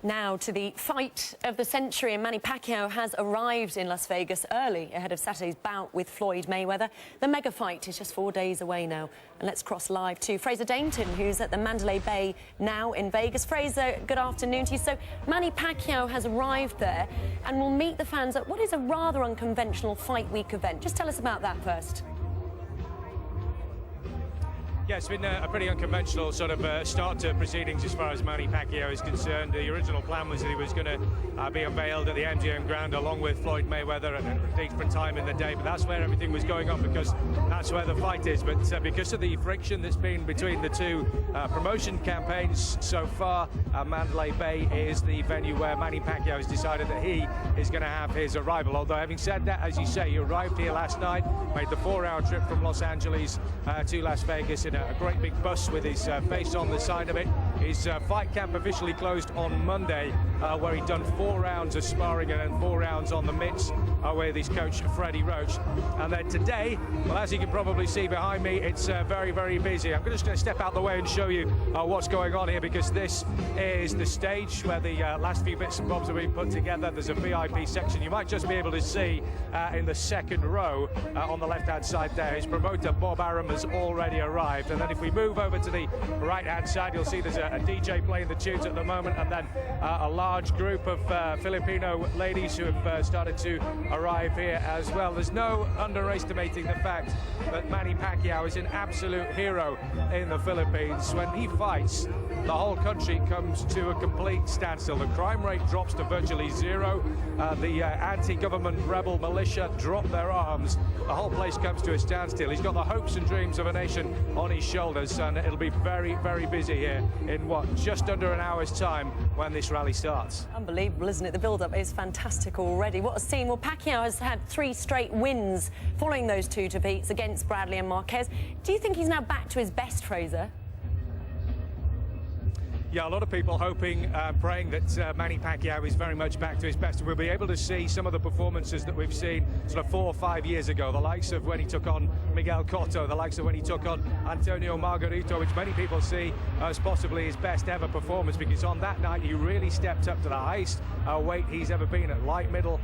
Now to the fight of the century, and Manny Pacquiao has arrived in Las Vegas early ahead of Saturday's bout with Floyd Mayweather. The mega fight is just 4 days away now. And let's cross live to Fraser Dainton, who's at the Mandalay Bay now in Vegas. Fraser, good afternoon to you. So Manny Pacquiao has arrived there and will meet the fans at what is a rather unconventional fight week event. Just tell us about that first. Yeah, it's been a pretty unconventional sort of start to proceedings as far as Manny Pacquiao is concerned. The original plan was that he was going to be unveiled at the MGM Grand along with Floyd Mayweather at a different time in the day, but that's where everything was going on because that's where the fight is. But because of the friction that's been between the two promotion campaigns so far, Mandalay Bay is the venue where Manny Pacquiao has decided that he is going to have his arrival. Although having said that, as you say, he arrived here last night, made the 4-hour trip from Los Angeles to Las Vegas in a great big bus with his face on the side of it. His fight camp officially closed on Monday, where he'd done 4 rounds of sparring and then 4 rounds on the mitts with his coach Freddie Roach. And then today, well, as you can probably see behind me, it's very, very busy. I'm just going to step out the way and show you what's going on here, because this is the stage where the last few bits and bobs have been put together. There's a VIP section. You might just be able to see in the second row on the left-hand side there. His promoter Bob Arum has already arrived. And then if we move over to the right-hand side, you'll see there's a DJ playing the tunes at the moment, and then a large group of Filipino ladies who have started to arrive here as well. There's no underestimating the fact that Manny Pacquiao is an absolute hero in the Philippines. When he fights, the whole country comes to a complete standstill. The crime rate drops to virtually zero. The anti-government rebel militia drop their arms. The whole place comes to a standstill. He's got the hopes and dreams of a nation on his shoulders, and it'll be very, very busy here in just under an hour's time when this rally starts. Unbelievable, isn't it? The build-up is fantastic already. What a scene. Well, Pacquiao has had 3 straight wins following those 2 defeats against Bradley and Marquez. Do you think he's now back to his best, Fraser? Yeah, a lot of people hoping, praying that Manny Pacquiao is very much back to his best. We'll be able to see some of the performances that we've seen sort of 4 or 5 years ago, the likes of when he took on Miguel Cotto, the likes of when he took on Antonio Margarito, which many people see as possibly his best ever performance, because on that night he really stepped up to the highest weight he's ever been at light middle.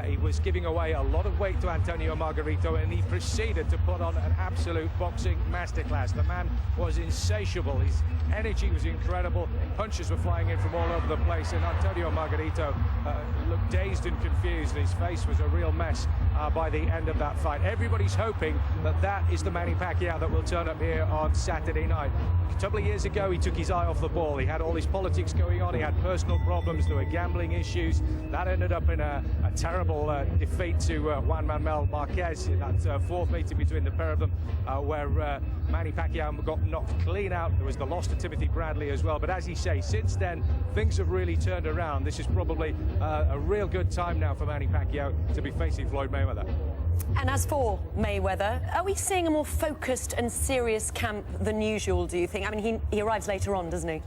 He was giving away a lot of weight to Antonio Margarito, and he proceeded to put on an absolute boxing masterclass. The man was insatiable. His energy was incredible. Punches were flying in from all over the place, and Antonio Margarito looked dazed and confused. His face was a real mess by the end of that fight. Everybody's hoping that that is the Manny Pacquiao that will turn up here on Saturday night. A couple of years ago, he took his eye off the ball. He had all his politics going on. He had personal problems. There were gambling issues. That ended up in a terrible defeat to Juan Manuel Marquez in that 4th meeting between the pair of them, where Manny Pacquiao got knocked clean out. There was the loss to Timothy Bradley as well. But as you say, since then, things have really turned around. This is probably a real good time now for Manny Pacquiao to be facing Floyd Mayweather. And as for Mayweather, are we seeing a more focused and serious camp than usual, do you think? I mean, he arrives later on, doesn't he?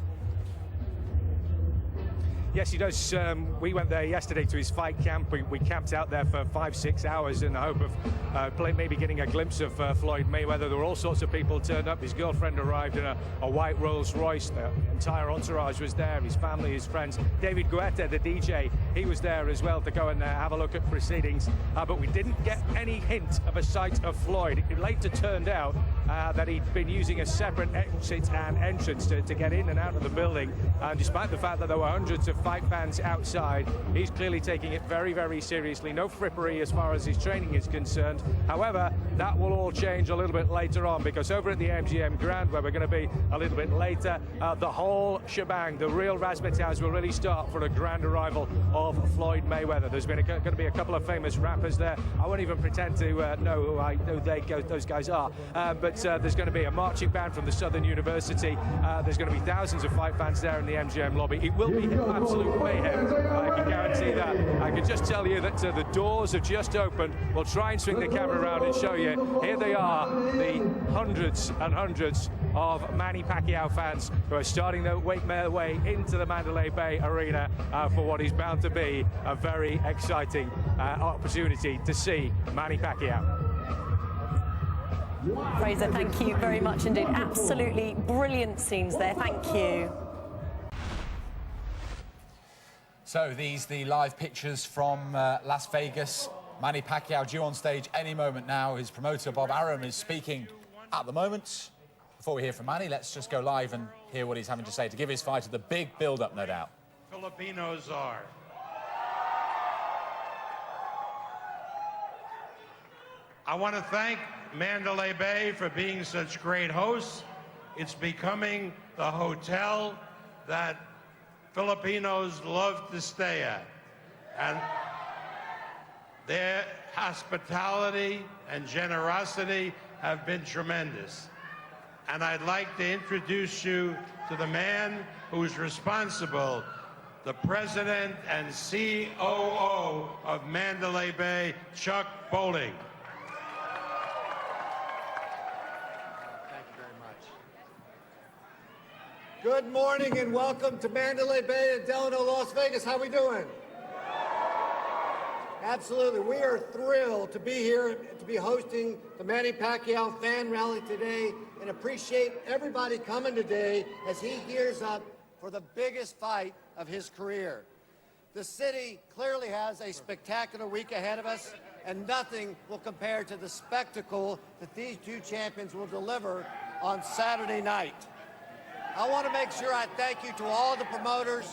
Yes, he does. We went there yesterday to his fight camp. We camped out there for 5-6 hours in the hope of maybe getting a glimpse of Floyd Mayweather. There were all sorts of people turned up. His girlfriend arrived in a white Rolls Royce. The entire entourage was there, his family, his friends. David Guetta, the DJ, he was there as well to go and have a look at proceedings. But we didn't get any hint of a sight of Floyd. It later turned out that he'd been using a separate exit and entrance to get in and out of the building. And despite the fact that there were hundreds of fight fans outside, he's clearly taking it very, very seriously. No frippery as far as his training is concerned. However, that will all change a little bit later on, because over at the MGM Grand, where we're going to be a little bit later, the whole shebang, the real razzmatazz will really start for a grand arrival of Floyd Mayweather. There's going to be a couple of famous rappers there. I won't even pretend to know who those guys are, but there's going to be a marching band from the Southern University. There's going to be thousands of fight fans there in the MGM lobby. It will be absolute mayhem, I can guarantee that. I can just tell you that the doors have just opened. We'll try and swing the camera around and show you. Here they are, the hundreds and hundreds of Manny Pacquiao fans who are starting to make their way into the Mandalay Bay Arena for what is bound to be a very exciting opportunity to see Manny Pacquiao. Fraser, thank you very much indeed. Absolutely brilliant scenes there. Thank you. So these the live pictures from Las Vegas. Manny Pacquiao due on stage any moment now. His promoter Bob Arum is speaking at the moment. Before we hear from Manny, let's just go live and hear what he's having to say to give his fighter the big build-up, no doubt. Filipinos are. I want to thank Mandalay Bay for being such great hosts. It's becoming the hotel that Filipinos love to stay at. And their hospitality and generosity have been tremendous. And I'd like to introduce you to the man who's responsible, the president and COO of Mandalay Bay, Chuck Bowling. Thank you very much. Good morning and welcome to Mandalay Bay and Delano, Las Vegas. How we doing? Absolutely. We are thrilled to be here, to be hosting the Manny Pacquiao fan rally today, and appreciate everybody coming today as he gears up for the biggest fight of his career. The city clearly has a spectacular week ahead of us, and nothing will compare to the spectacle that these two champions will deliver on Saturday night. I want to make sure I thank you to all the promoters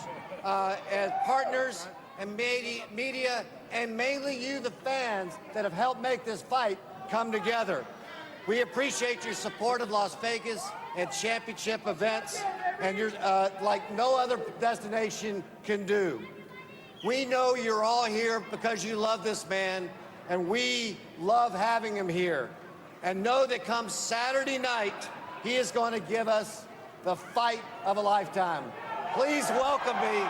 and partners and media, and mainly you, the fans, that have helped make this fight come together. We appreciate your support of Las Vegas and championship events, and you're like no other destination can do. We know you're all here because you love this man, and we love having him here. And know that come Saturday night, he is going to give us the fight of a lifetime. Please welcome me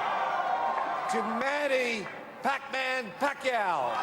to Manny Pac-Man Pacquiao.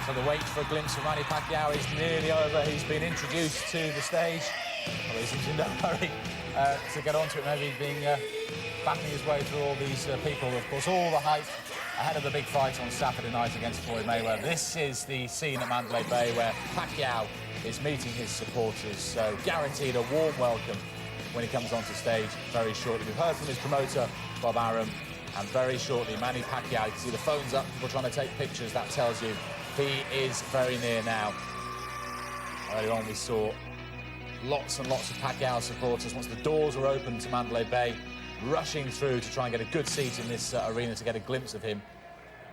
So the wait for a glimpse of Manny Pacquiao is nearly over. He's been introduced to the stage. Well, he seems in no hurry to get onto it. Maybe being battling his way through all these people. Of course, all the hype ahead of the big fight on Saturday night against Floyd Mayweather. This is the scene at Mandalay Bay where Pacquiao is meeting his supporters. So guaranteed a warm welcome when he comes onto stage very shortly. We've heard from his promoter, Bob Arum, and very shortly, Manny Pacquiao. You can see the phones up, people trying to take pictures. That tells you he is very near now. Earlier on, we saw lots and lots of Pacquiao supporters, once the doors were open to Mandalay Bay, rushing through to try and get a good seat in this arena to get a glimpse of him.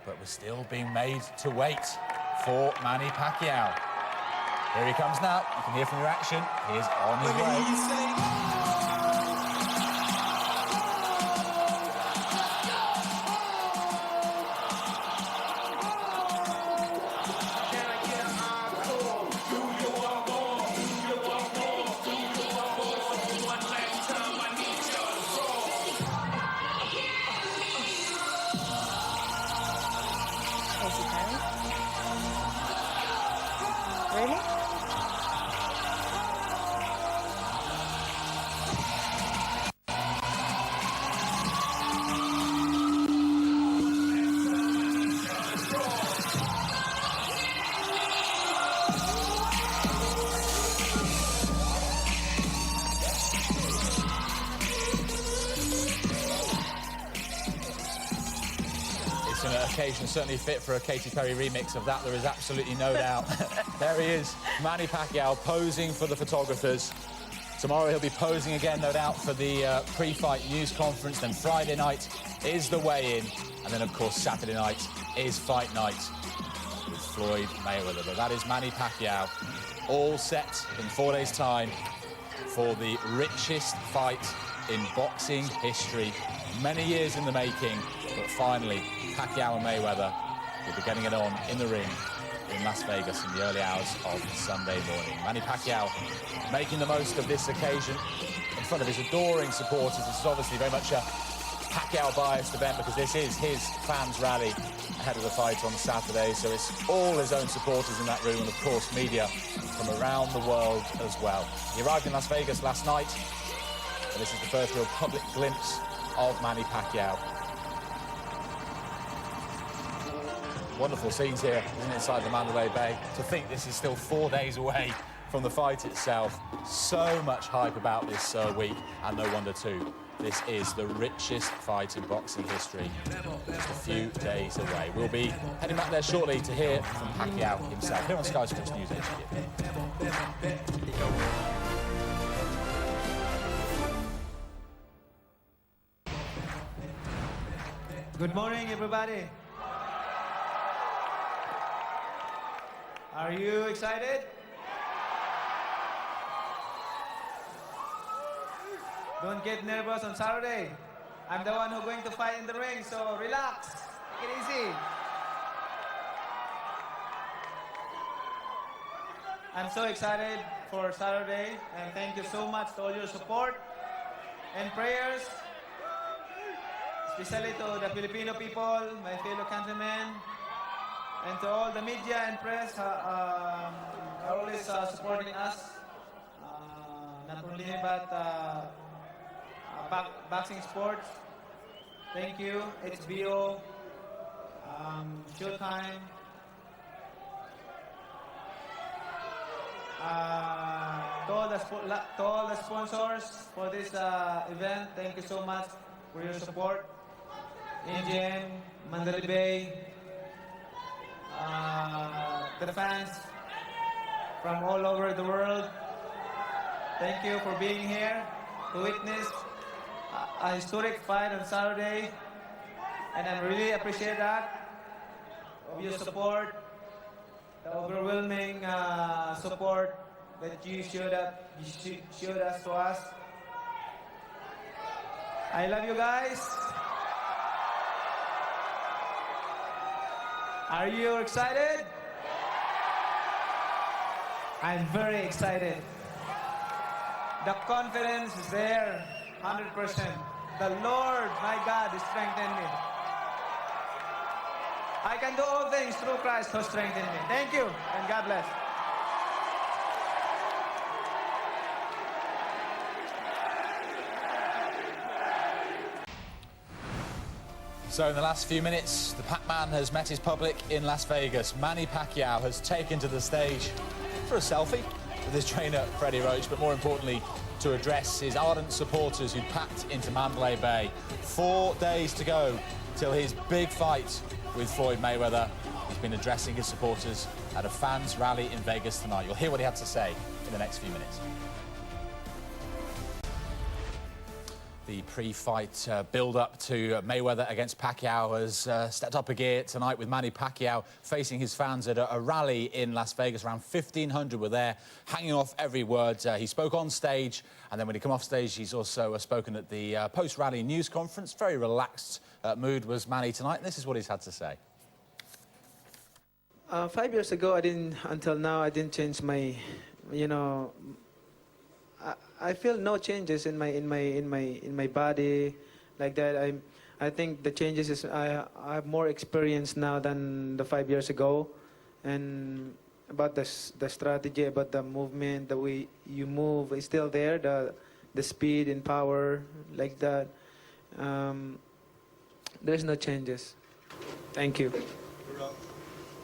But we're still being made to wait for Manny Pacquiao. Here he comes now. You can hear from the reaction. He is on his way. Really? It's an occasion certainly fit for a Katy Perry remix of that, there is absolutely no doubt. There he is, Manny Pacquiao posing for the photographers. Tomorrow he'll be posing again, no doubt, for the pre-fight news conference. Then Friday night is the weigh-in. And then, of course, Saturday night is fight night with Floyd Mayweather. But that is Manny Pacquiao, all set in 4 days' time for the richest fight in boxing history. Many years in the making, but finally, Pacquiao and Mayweather will be getting it on in the ring in Las Vegas in the early hours of Sunday morning. Manny Pacquiao making the most of this occasion in front of his adoring supporters. This is obviously very much a Pacquiao-biased event because this is his fans' rally ahead of the fight on Saturday, so it's all his own supporters in that room and, of course, media from around the world as well. He arrived in Las Vegas last night, and this is the first real public glimpse of Manny Pacquiao. Wonderful scenes here, isn't it, inside the Mandalay Bay? To think this is still 4 days away from the fight itself. So much hype about this week, and no wonder too. This is the richest fight in boxing history, just a few days away. We'll be heading back there shortly to hear from Pacquiao himself, here on Sky Sports News HQ. Good morning, everybody. Are you excited? Don't get nervous on Saturday. I'm the one who's going to fight in the ring, so relax. Take it easy. I'm so excited for Saturday, and thank you so much to all your support and prayers, especially to the Filipino people, my fellow countrymen, and to all the media and press are always supporting us, not only but boxing sports. Thank you, HBO, Showtime, to all the sponsors for this event. Thank you so much for your support. MGM, Mandalay Bay, the fans from all over the world. Thank you for being here to witness a historic fight on Saturday, and I really appreciate that, of your support, the overwhelming support that you showed us to us. I love you guys. Are you excited? I'm very excited. The confidence is there, 100%. The Lord, my God, is strengthening me. I can do all things through Christ who strengthens me. Thank you, and God bless. So in the last few minutes, the Pac-Man has met his public in Las Vegas. Manny Pacquiao has taken to the stage for a selfie with his trainer, Freddie Roach, but more importantly, to address his ardent supporters who packed into Mandalay Bay. 4 days to go till his big fight with Floyd Mayweather. He's been addressing his supporters at a fans' rally in Vegas tonight. You'll hear what he had to say in the next few minutes. The pre-fight build-up to Mayweather against Pacquiao has stepped up a gear tonight with Manny Pacquiao facing his fans at a rally in Las Vegas. Around 1,500 were there, hanging off every word. He spoke on stage, and then when he came off stage, he's also spoken at the post-rally news conference. Very relaxed mood was Manny tonight, and this is what he's had to say. 5 years ago, until now, I didn't change my, I feel no changes in my body like that. I think the changes is I have more experience now than the 5 years ago, and about the strategy, about the movement, the way you move is still there. The speed and power like that. There's no changes. Thank you.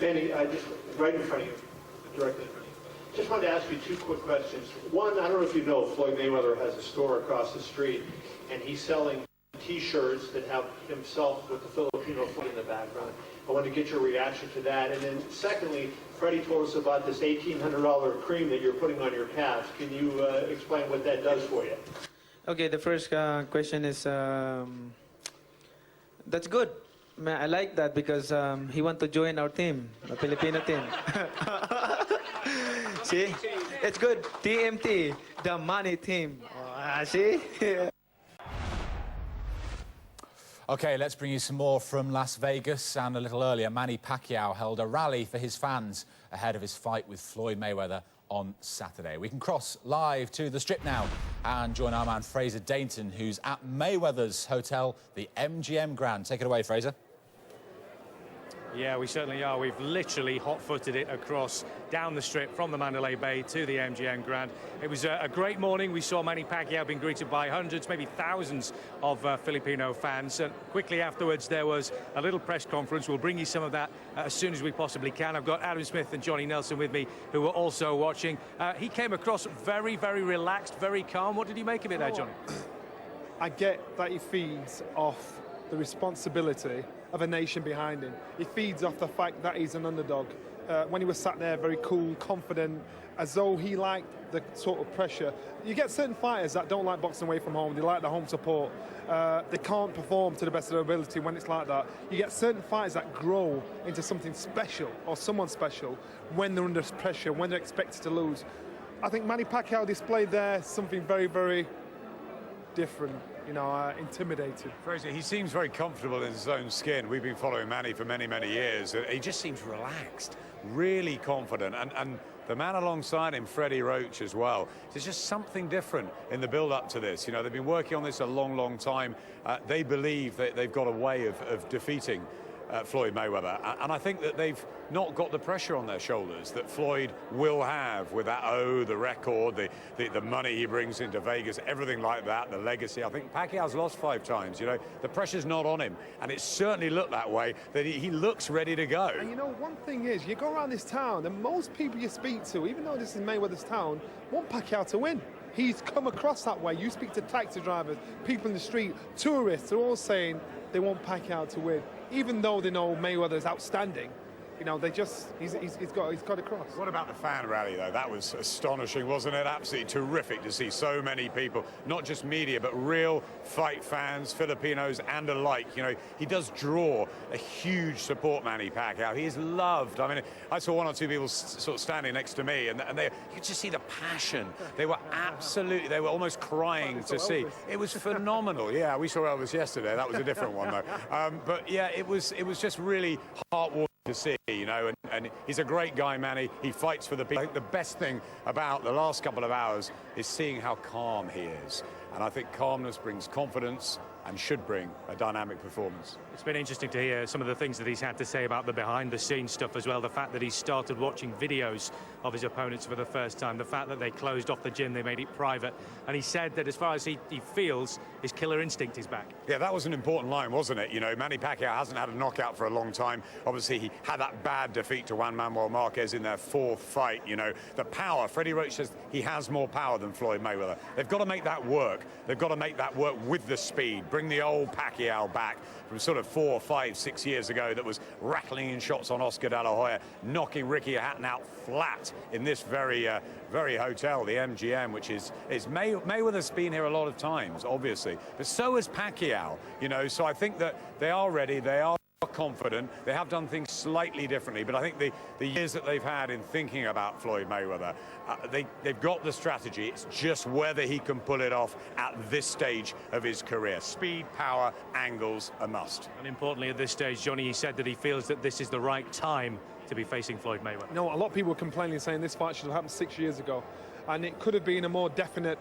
Manny, just right in front of you, directly in front of you. Just wanted to ask you two quick questions. One, I don't know if you know, Floyd Mayweather has a store across the street, and he's selling T-shirts that have himself with the Filipino flag in the background. I wanted to get your reaction to that. And then secondly, Freddie told us about this $1,800 cream that you're putting on your calves. Can you explain what that does for you? Okay, the first question is, that's good. I like that because he wants to join our team, the Filipino team. See? It's good. TMT, the money team. See? OK, let's bring you some more from Las Vegas. And a little earlier, Manny Pacquiao held a rally for his fans ahead of his fight with Floyd Mayweather on Saturday. We can cross live to the Strip now and join our man Fraser Dainton, who's at Mayweather's hotel, the MGM Grand. Take it away, Fraser. Yeah, we certainly are. We've literally hot-footed it across down the Strip from the Mandalay Bay to the MGM Grand. It was a great morning. We saw Manny Pacquiao being greeted by hundreds, maybe thousands of Filipino fans. And quickly afterwards, there was a little press conference. We'll bring you some of that as soon as we possibly can. I've got Arum Smith and Johnny Nelson with me, who were also watching. He came across very, very relaxed, very calm. What did you make of it there, Johnny? I get that he feeds off the responsibility of a nation behind him. He feeds off the fact that he's an underdog. When he was sat there very cool, confident, as though he liked the sort of pressure. You get certain fighters that don't like boxing away from home. They like the home support. They can't perform to the best of their ability when it's like that. You get certain fighters that grow into something special or someone special when they're under pressure, when they're expected to lose. I think Manny Pacquiao displayed there something very, very different. You know, intimidated. Fraser, he seems very comfortable in his own skin. We've been following Manny for many, many years. He just seems relaxed, really confident. And the man alongside him, Freddie Roach, as well. There's just something different in the build-up to this. You know, they've been working on this a long, long time. They believe that they've got a way of defeating Floyd Mayweather. And I think that they've not got the pressure on their shoulders that Floyd will have with that, the record, the money he brings into Vegas, everything like that, the legacy. I think Pacquiao's lost 5 times, you know. The pressure's not on him. And it certainly looked that way, that he looks ready to go. And you know, one thing is, you go around this town, and most people you speak to, even though this is Mayweather's town, want Pacquiao to win. He's come across that way. You speak to taxi drivers, people in the street, tourists, they're all saying they want Pacquiao to win. Even though they know Mayweather is outstanding, you know, they just, he's got across. What about the fan rally, though? That was astonishing, wasn't it? Absolutely terrific to see so many people, not just media, but real fight fans, Filipinos and alike. You know, he does draw a huge support, Manny Pacquiao. He is loved. I mean, I saw 1 or 2 people sort of standing next to me, and you could just see the passion. They were absolutely, they were almost crying to see. It was phenomenal. Yeah, we saw Elvis yesterday. That was a different one, though. But yeah, it was just really heartwarming to see, you know, and he's a great guy, Manny. He fights for the people. I think the best thing about the last couple of hours is seeing how calm he is. And I think calmness brings confidence and should bring a dynamic performance. It's been interesting to hear some of the things that he's had to say about the behind-the-scenes stuff as well. The fact that he started watching videos of his opponents for the first time. The fact that they closed off the gym, they made it private. And he said that as far as he feels, his killer instinct is back. Yeah, that was an important line, wasn't it? You know, Manny Pacquiao hasn't had a knockout for a long time. Obviously, he had that bad defeat to Juan Manuel Marquez in their 4th fight. You know, the power. Freddie Roach says he has more power than Floyd Mayweather. They've got to make that work. They've got to make that work with the speed. Bring the old Pacquiao back from sort of 4, 5, 6 years ago that was rattling in shots on Oscar De La Hoya, knocking Ricky Hatton out flat in this very hotel, the MGM, which is Mayweather's been here a lot of times, obviously, but so has Pacquiao, you know, so I think that they are ready, they are confident, they have done things slightly differently, but I think the years that they've had in thinking about Floyd Mayweather, they've got the strategy. It's just whether he can pull it off at this stage of his career. Speed, power, angles, a must. And importantly at this stage, Johnny, he said that he feels that this is the right time to be facing Floyd Mayweather. No, a lot of people were complaining, saying this fight should have happened 6 years ago. And it could have been a more definite,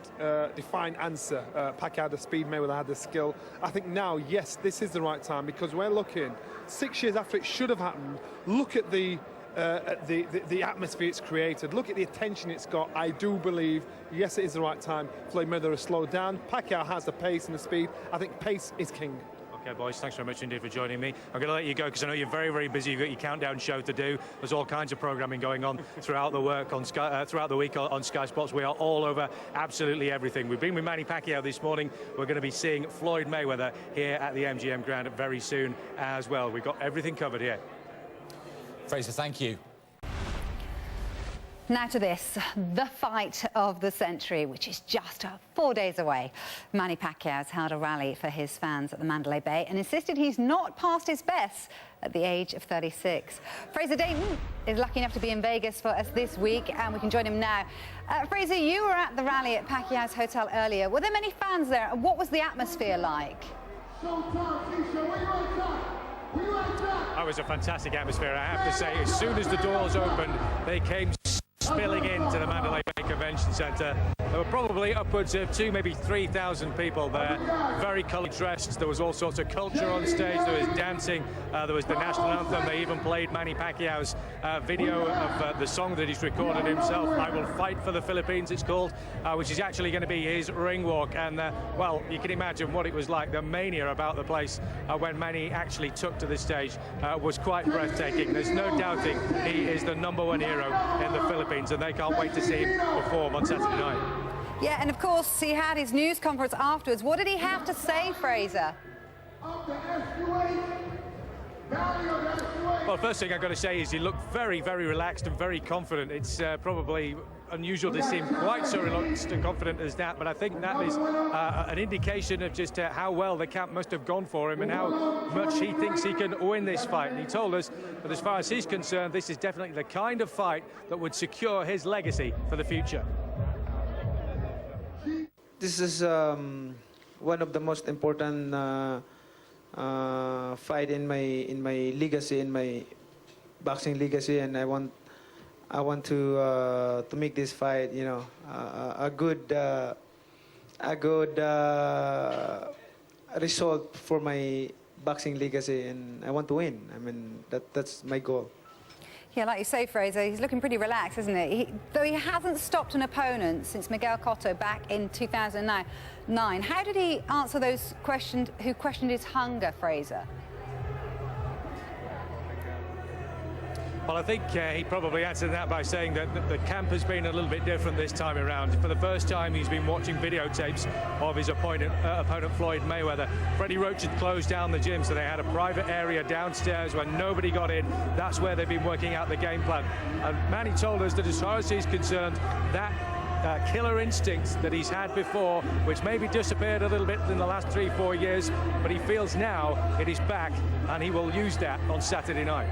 defined answer. Pacquiao had the speed, Mayweather had the skill. I think now, yes, this is the right time, because we're looking 6 years after it should have happened. Look at the atmosphere it's created. Look at the attention it's got. I do believe, yes, it is the right time. Floyd Mayweather has slowed down. Pacquiao has the pace and the speed. I think pace is king. Okay, boys, thanks very much indeed for joining me. I'm going to let you go because I know you're very, very busy. You've got your countdown show to do. There's all kinds of programming going on throughout the week on Sky Sports. We are all over absolutely everything. We've been with Manny Pacquiao this morning. We're going to be seeing Floyd Mayweather here at the MGM Grand very soon as well. We've got everything covered here. Fraser, thank you. Now to this, the fight of the century, which is just 4 days away. Manny Pacquiao has held a rally for his fans at the Mandalay Bay and insisted he's not past his best at the age of 36. Fraser Dainton is lucky enough to be in Vegas for us this week, and we can join him now. Fraser, you were at the rally at Pacquiao's hotel earlier. Were there many fans there, and what was the atmosphere like? That was a fantastic atmosphere, I have to say. As soon as the doors opened, they came spilling into the Mandalay Bay Convention Centre. There were probably upwards of 2,000, maybe 3,000 people there, very colourfully dressed. There was all sorts of culture on stage. There was dancing. There was the national anthem. They even played Manny Pacquiao's video of the song that he's recorded himself. I Will Fight for the Philippines, it's called, which is actually going to be his ring walk. And, well, you can imagine what it was like. The mania about the place when Manny actually took to the stage was quite breathtaking. There's no doubting he is the #1 hero in the Philippines, and they can't wait to see him perform on Saturday night. Yeah, and of course, he had his news conference afterwards. What did he have to say, Fraser? Well, first thing I've got to say is he looked very, very relaxed and very confident. It's probably unusual to see him quite so relaxed and confident as that, but I think that is an indication of just how well the camp must have gone for him and how much he thinks he can win this fight. And he told us that as far as he's concerned, this is definitely the kind of fight that would secure his legacy for the future. This is one of the most important fight in my legacy, in my boxing legacy, and I want to make this fight, you know, a good result for my boxing legacy, and I want to win. I mean, that's my goal. Yeah, like you say, Fraser, he's looking pretty relaxed, isn't he? Though he hasn't stopped an opponent since Miguel Cotto back in 2009. How did he answer those who questioned his hunger, Fraser? Well, I think he probably answered that by saying that the camp has been a little bit different this time around. For the first time, he's been watching videotapes of his opponent Floyd Mayweather. Freddie Roach had closed down the gym, so they had a private area downstairs where nobody got in. That's where they've been working out the game plan. And Manny told us that as far as he's concerned, that killer instinct that he's had before, which maybe disappeared a little bit in the last 3-4 years, but he feels now it is back, and he will use that on Saturday night.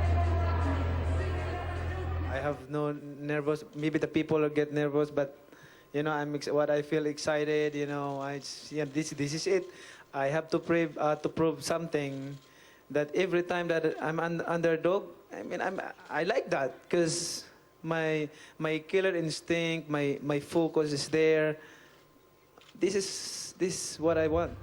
I have no nervous. Maybe the people will get nervous, but you know, I feel excited. You know, this is it. I have to prove something. That every time that I'm an underdog, I mean, I like that because my killer instinct, my focus is there. This is what I want.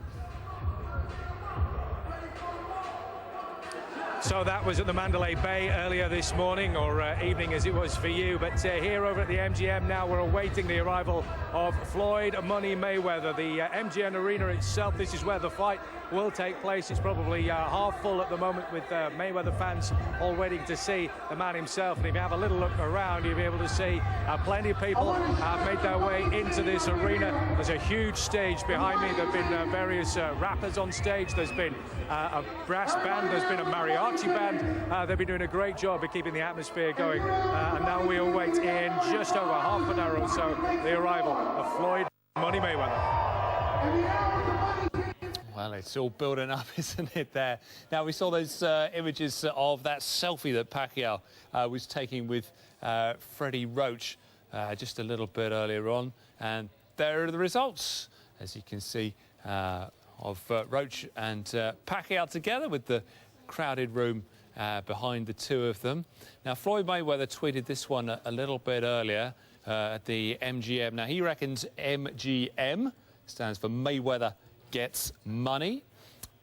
So that was at the Mandalay Bay earlier this morning, or evening as it was for you. But here over at the MGM now, we're awaiting the arrival of Floyd Money Mayweather. The MGM Arena itself, this is where the fight will take place. It's probably half full at the moment, with Mayweather fans all waiting to see the man himself. And if you have a little look around, you'll be able to see plenty of people have made their way into this arena. There's a huge stage behind me. There have been various rappers on stage. There's been a brass band. There's been a mariachi band. They've been doing a great job of keeping the atmosphere going. And now we await in just over half an hour or so the arrival of Floyd Money Mayweather. Well, it's all building up, isn't it, there? Now, we saw those images of that selfie that Pacquiao was taking with Freddie Roach just a little bit earlier on. And there are the results, as you can see, of Roach and Pacquiao together, with the crowded room behind the two of them. Now, Floyd Mayweather tweeted this one a little bit earlier at the MGM. Now, he reckons MGM stands for Mayweather Gets Money.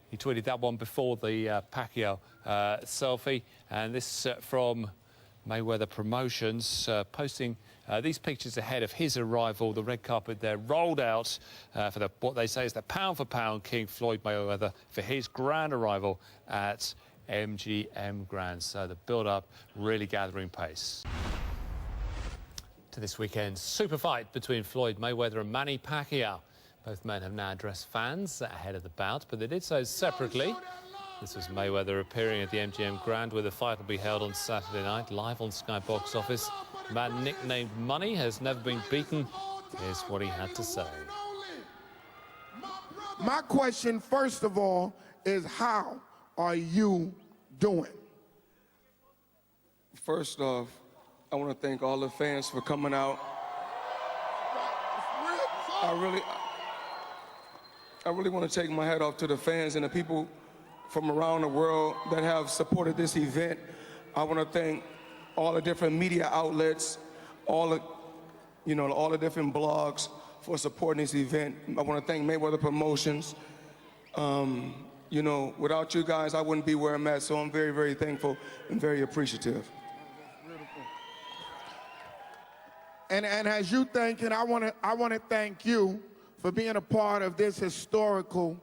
He tweeted that one before the Pacquiao selfie. And this from Mayweather Promotions, posting these pictures ahead of his arrival. The red carpet there rolled out for what they say is the pound-for-pound king, Floyd Mayweather, for his grand arrival at MGM Grand. So the build-up really gathering pace. To this weekend's super fight between Floyd Mayweather and Manny Pacquiao. Both men have now addressed fans ahead of the bout, but they did so separately. This was Mayweather appearing at the MGM Grand, where the fight will be held on Saturday night, live on Sky Box Office. The man nicknamed Money has never been beaten. Here's what he had to say. My question, first of all, is how are you doing? First off, I want to thank all the fans for coming out. I really want to take my hat off to the fans and the people from around the world that have supported this event. I want to thank all the different media outlets, all the different blogs for supporting this event. I want to thank Mayweather Promotions. Without you guys, I wouldn't be where I'm at, so I'm very, very thankful and very appreciative. And as you thinking, I want to thank you for being a part of this historical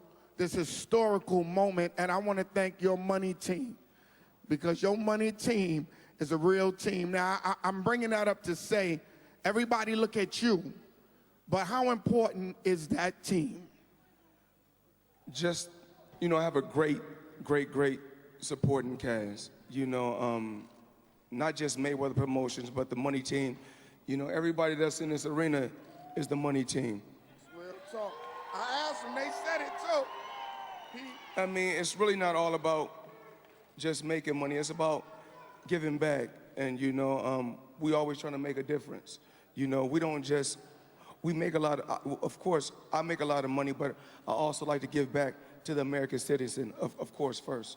moment, and I want to thank your money team, because your money team is a real team. Now, I'm bringing that up to say, everybody look at you, but how important is that team? Just, I have a great supporting cast. Not just Mayweather Promotions, but the money team. Everybody that's in this arena is the money team. Real talk. I asked them, they said it too. I mean, it's really not all about just making money. It's about giving back. And, we always trying to make a difference. We don't just, we make a lot of course, I make a lot of money, but I also like to give back to the American citizen, of course, first.